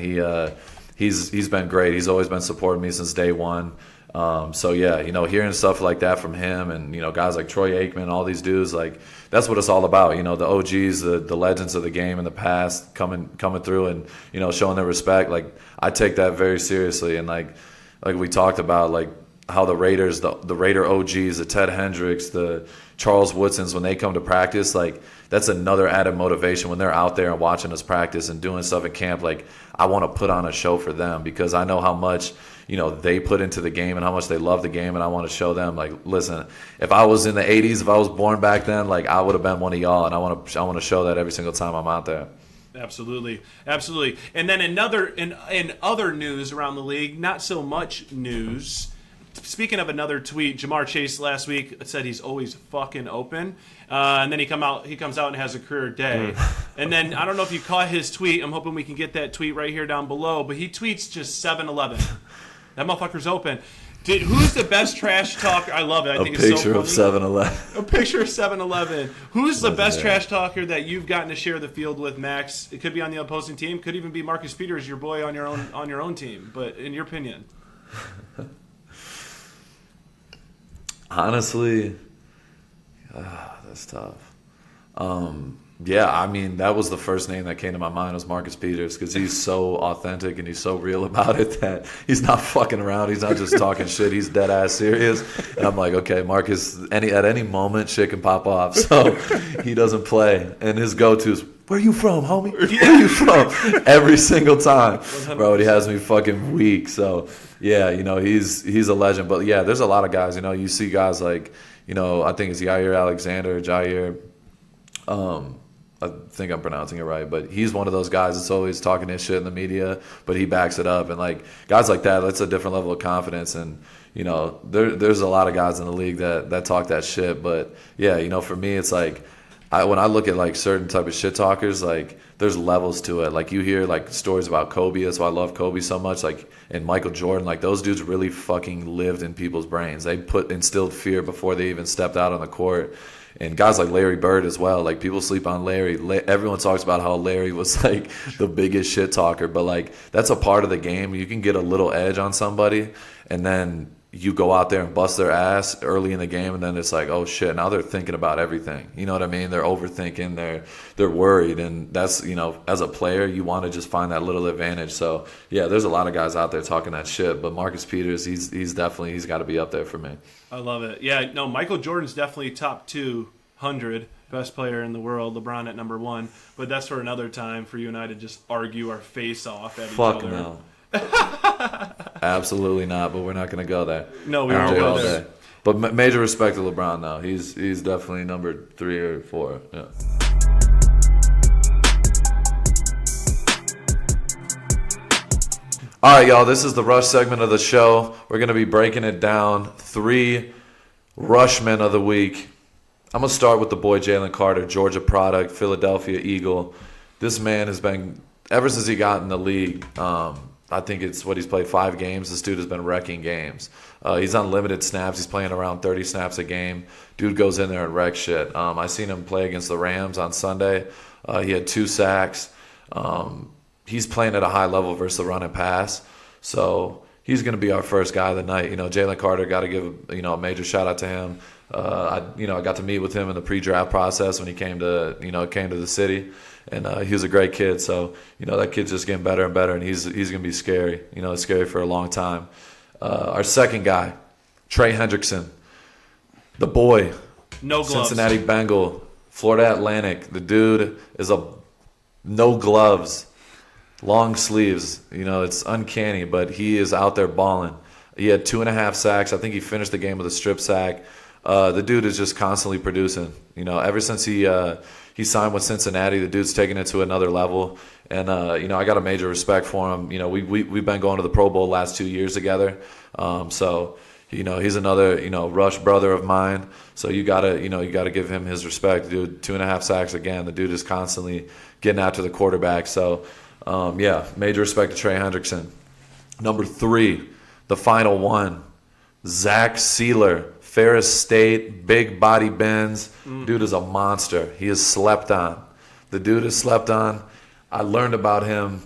He's been great. He's always been supporting me since day one. Hearing stuff like that from him and guys like Troy Aikman, all these dudes, like that's what it's all about. The OGs, the legends of the game in the past coming through and showing their respect. Like I take that very seriously, and like we talked about, like how the Raiders, the Raider OGs, the Ted Hendricks, the Charles Woodsons, when they come to practice, like that's another added motivation when they're out there and watching us practice and doing stuff at camp. Like I want to put on a show for them because I know how much, you know, they put into the game and how much they love the game, and I want to show them, like, listen, if I was in the 80s, if I was born back then, like I would have been one of y'all, and I want to show that every single time I'm out there. Absolutely. And then in other news around the league, not so much news. Speaking of another tweet, Jamar Chase last week said he's always fucking open, and then he comes out and has a career day. And then I don't know if you caught his tweet. I'm hoping we can get that tweet right here down below. But he tweets just 7-Eleven. That motherfucker's open. Who's the best trash talker? I love it. I think it's so funny. A picture of 7-Eleven. A picture of 7-Eleven. Who's the best trash talker that you've gotten to share the field with, Max? It could be on the opposing team. Could even be Marcus Peters, your boy on your own team. But in your opinion. Honestly, that's tough. Yeah, I mean, that was the first name that came to my mind was Marcus Peters because he's so authentic and he's so real about it that he's not fucking around. He's not just talking shit. He's dead ass serious. And I'm like, okay, Marcus, at any moment shit can pop off. So he doesn't play. And his go-to is, where you from, homie? Where you from? Every single time. 100%. Bro, he has me fucking weak. So, yeah, you know, he's a legend. But, yeah, there's a lot of guys. You know, you see guys like, you know, I think it's Jair Alexander, I think I'm pronouncing it right, but he's one of those guys that's always talking his shit in the media, but he backs it up. And, like, guys like that, that's a different level of confidence. And, you know, there's a lot of guys in the league that talk that shit. But, yeah, you know, for me, it's like, when I look at, like, certain type of shit talkers, like, there's levels to it. Like, you hear, like, stories about Kobe. That's why I love Kobe so much. Like, and Michael Jordan. Like, those dudes really fucking lived in people's brains. They instilled fear before they even stepped out on the court. And guys like Larry Bird as well. Like, people sleep on Larry. Everyone talks about how Larry was, like, the biggest shit talker. But, like, that's a part of the game. You can get a little edge on somebody, and then you go out there and bust their ass early in the game, and then it's like, oh shit, now they're thinking about everything. You know what I mean? They're overthinking, they're worried, and that's, you know, as a player, you want to just find that little advantage. So yeah, there's a lot of guys out there talking that shit, but Marcus Peters, he's got to be up there for me. I love it. Yeah, no, Michael Jordan's definitely top 200 best player in the world. LeBron at number 1, but that's for another time for you and I to just argue our face off at each other. Fuck no. Absolutely not, but we're not going to go there. No, we won't go there. But major respect to LeBron, though. He's definitely number 3 or 4. Yeah. All right, y'all. This is the Rush segment of the show. We're going to be breaking it down. 3 Rushmen of the week. I'm going to start with the boy Jalen Carter, Georgia product, Philadelphia Eagle. This man has been, ever since he got in the league, I think it's he's played 5 games. This dude has been wrecking games. He's on limited snaps. He's playing around 30 snaps a game. Dude goes in there and wrecks shit. I seen him play against the Rams on Sunday. He had 2 sacks. He's playing at a high level versus the run and pass. So he's going to be our first guy of the night. You know, Jalen Carter, got to give, you know, a major shout out to him. I got to meet with him in the pre-draft process when he came to the city. And he was a great kid, so, you know, that kid's just getting better and better, and he's going to be scary. You know, scary for a long time. Our second guy, Trey Hendrickson, the boy, no gloves. Cincinnati Bengal, Florida Atlantic. The dude is no gloves, long sleeves. You know, it's uncanny, but he is out there balling. He had 2.5 sacks. I think he finished the game with a strip sack. The dude is just constantly producing. You know, ever since he signed with Cincinnati, the dude's taking it to another level. And, you know, I got a major respect for him. You know, we've been going to the Pro Bowl the last 2 years together. So, you know, he's another, you know, Rush brother of mine. So you gotta give him his respect. Dude, 2.5 sacks again. The dude is constantly getting after the quarterback. So, yeah, major respect to Trey Hendrickson. Number 3, the final one, Zach Sealer. Ferris State, big body bends. Dude is a monster. He is slept on. The dude is slept on. I learned about him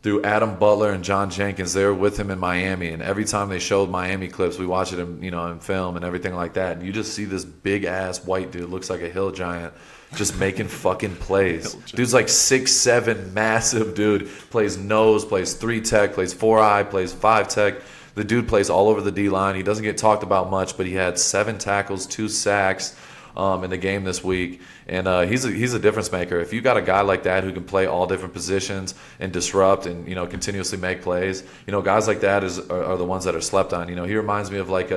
through Adam Butler and John Jenkins. They were with him in Miami, and every time they showed Miami clips, we watched it in film and everything like that. And you just see this big ass white dude, looks like a hill giant, just making fucking plays. Dude's like 6'7", massive dude. Plays nose, plays 3 tech, plays 4 eye, plays 5 tech. The dude plays all over the D-line. He doesn't get talked about much, but he had 7 tackles, 2 sacks in the game this week. And he's a difference maker. If you got a guy like that who can play all different positions and disrupt and, continuously make plays, guys like that are the ones that are slept on. He reminds me of like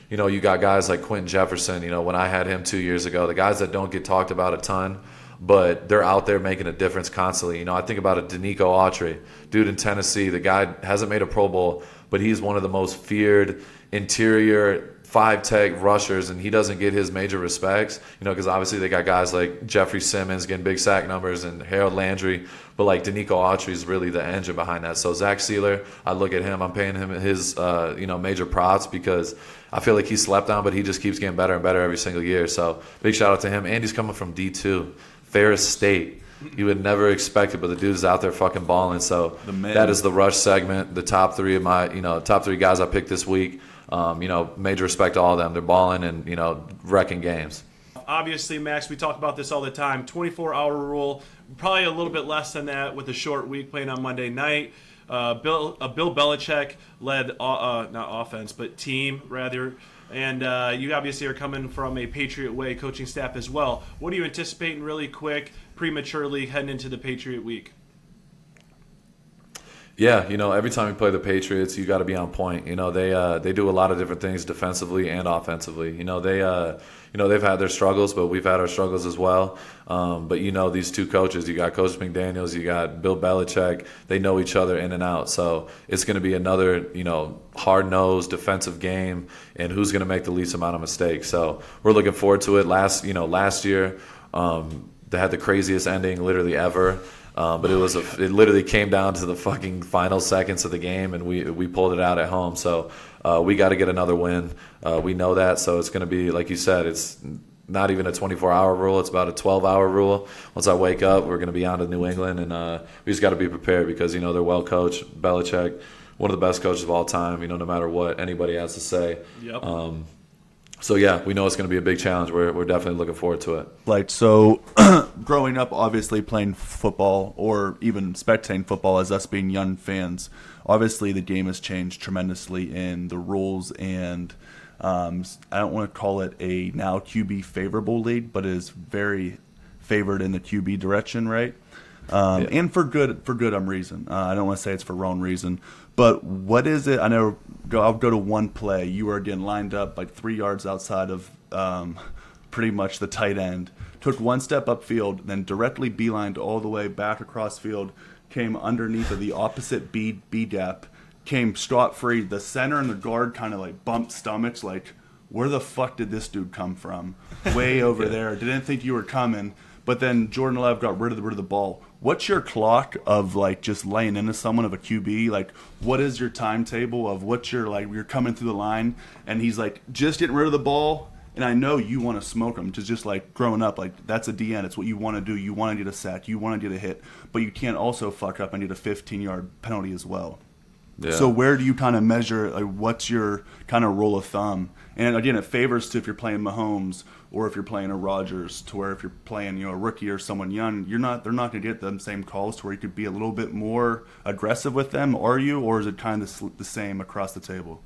you got guys like Quentin Jefferson, when I had him 2 years ago, the guys that don't get talked about a ton, but they're out there making a difference constantly. I think about a Danico Autry, dude in Tennessee. The guy hasn't made a Pro Bowl, but he's one of the most feared interior 5-tech rushers, and he doesn't get his major respects, because obviously they got guys like Jeffrey Simmons getting big sack numbers and Harold Landry, but like Danico Autry is really the engine behind that. So Zach Sealer, I look at him, I'm paying him his major props because I feel like he's slept on, but he just keeps getting better and better every single year. So big shout out to him. And he's coming from D2, Ferris State. You would never expect it, but the dude is out there fucking balling. So that is the rush segment. The top 3 of my, top 3 guys I picked this week. Major respect to all of them. They're balling and, wrecking games. Obviously, Max, we talk about this all the time. 24-hour rule, probably a little bit less than that with a short week playing on Monday night. Bill Belichick led, not offense, but team, rather. And you obviously are coming from a Patriot Way coaching staff as well. What are you anticipating really quick, prematurely heading into the Patriot week? Yeah, every time you play the Patriots, you got to be on point. They do a lot of different things defensively and offensively. They've had their struggles, but we've had our struggles as well. But these 2 coaches, you got Coach McDaniels, you got Bill Belichick. They know each other in and out. So it's going to be another, hard-nosed defensive game, and who's going to make the least amount of mistakes. So we're looking forward to it. Last year, they had the craziest ending literally ever. But it literally came down to the fucking final seconds of the game, and we pulled it out at home. So we got to get another win. We know that. So it's going to be, like you said, it's not even a 24-hour rule. It's about a 12-hour rule. Once I wake up, we're going to be on to New England, and we just got to be prepared because, they're well coached. Belichick, one of the best coaches of all time, no matter what anybody has to say. Yep. So, yeah, we know it's going to be a big challenge. We're definitely looking forward to it. So growing up, obviously playing football or even spectating football as us being young fans, obviously the game has changed tremendously in the rules, and I don't want to call it a now QB favorable league, but it is very favored in the QB direction, right? And for good reason. I don't want to say it's for wrong reason. But what is it? I know I'll go to one play. You were again lined up like 3 yards outside of pretty much the tight end. Took one step upfield, then directly beelined all the way back across field, came underneath of the opposite B gap, came scot free. The center and the guard kind of like bumped stomachs, like, where the fuck did this dude come from? Way over there. Didn't think you were coming. But then Jordan Love got rid of the ball. What's your clock of like just laying into someone of a QB? Like, what is your timetable of what you're coming through the line, and he's like just getting rid of the ball, and I know you want to smoke him. Just like growing up, like that's a DN. It's what you want to do. You want to get a sack. You want to get a hit, but you can't also fuck up and get a 15-yard penalty as well. Yeah. So where do you kind of measure? Like, what's your kind of rule of thumb? And again, it favors to if you're playing Mahomes or if you're playing a Rodgers, to where if you're playing a rookie or someone young, they're not going to get them same calls to where you could be a little bit more aggressive with them. Are you, or is it kind of the same across the table?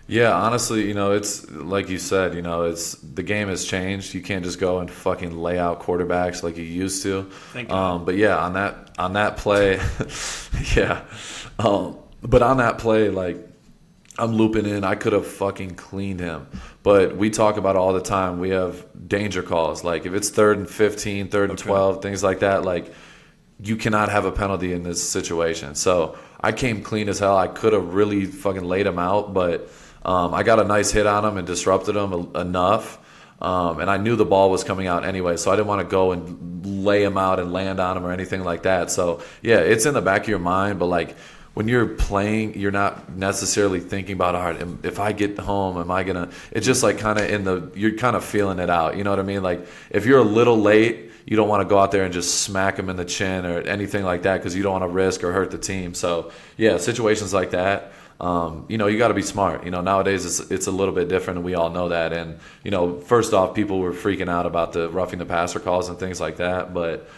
Yeah, honestly, it's like you said, it's the game has changed. You can't just go and fucking lay out quarterbacks like you used to. Thank God. But yeah, on that play, yeah. But on that play, like, I'm looping in. I could have fucking cleaned him. But we talk about it all the time. We have danger calls. Like, if it's 3rd and 15, 3rd and 12, things like that, like, you cannot have a penalty in this situation. So I came clean as hell. I could have really fucking laid him out, but I got a nice hit on him and disrupted him enough. And I knew the ball was coming out anyway, so I didn't want to go and lay him out and land on him or anything like that. So, yeah, it's in the back of your mind, but, like, when you're playing, you're not necessarily thinking about, all right, if I get home, am I going to – it's just like kind of you're kind of feeling it out. You know what I mean? Like, if you're a little late, you don't want to go out there and just smack them in the chin or anything like that because you don't want to risk or hurt the team. So, yeah, situations like that, you got to be smart. Nowadays it's a little bit different, and we all know that. And, first off, people were freaking out about the roughing the passer calls and things like that. But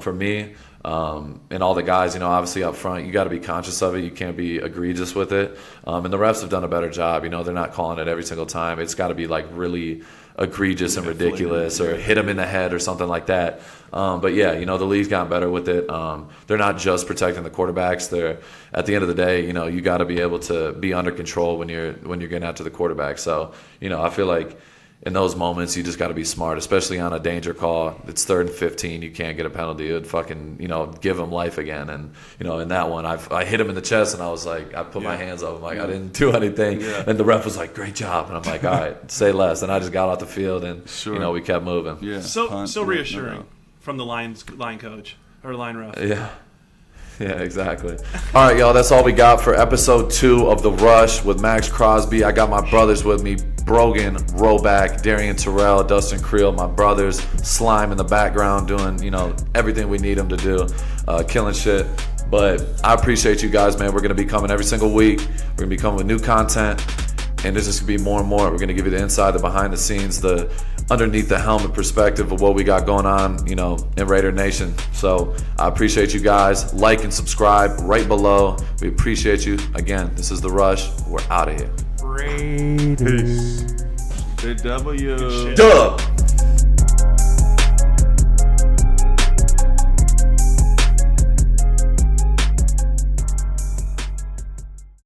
for me – and all the guys, obviously up front, you got to be conscious of it. You can't be egregious with it. And the refs have done a better job. They're not calling it every single time. It's got to be like really egregious and ridiculous, or hit them in the head or something like that. But yeah, the league's gotten better with it. They're not just protecting the quarterbacks. They're, at the end of the day, you got to be able to be under control when you're getting after the quarterback. So, I feel like in those moments, you just got to be smart, especially on a danger call. It's 3rd and 15. You can't get a penalty. It would fucking, give him life again. And, in that one, I hit him in the chest, and I was like, I put my hands up. I'm like, I didn't do anything. Yeah. And the ref was like, great job. And I'm like, all right, say less. And I just got off the field, and, we kept moving. Yeah. So reassuring from the line coach or line ref. Yeah. Yeah, exactly. All right, y'all, that's all we got for episode 2 of The Rush with Maxx Crosby. I got my brothers with me, Brogan, Roback, Darian Terrell, Dustin Creel, my brothers, Slime in the background doing, everything we need them to do, killing shit. But I appreciate you guys, man. We're going to be coming every single week. We're going to be coming with new content, and there's just going to be more and more. We're going to give you the inside, the behind the scenes, the underneath the helmet perspective of what we got going on, in Raider Nation. So I appreciate you guys. Like and subscribe right below. We appreciate you. Again, this is The Rush. We're out of here. Raiders. Good W. Duh.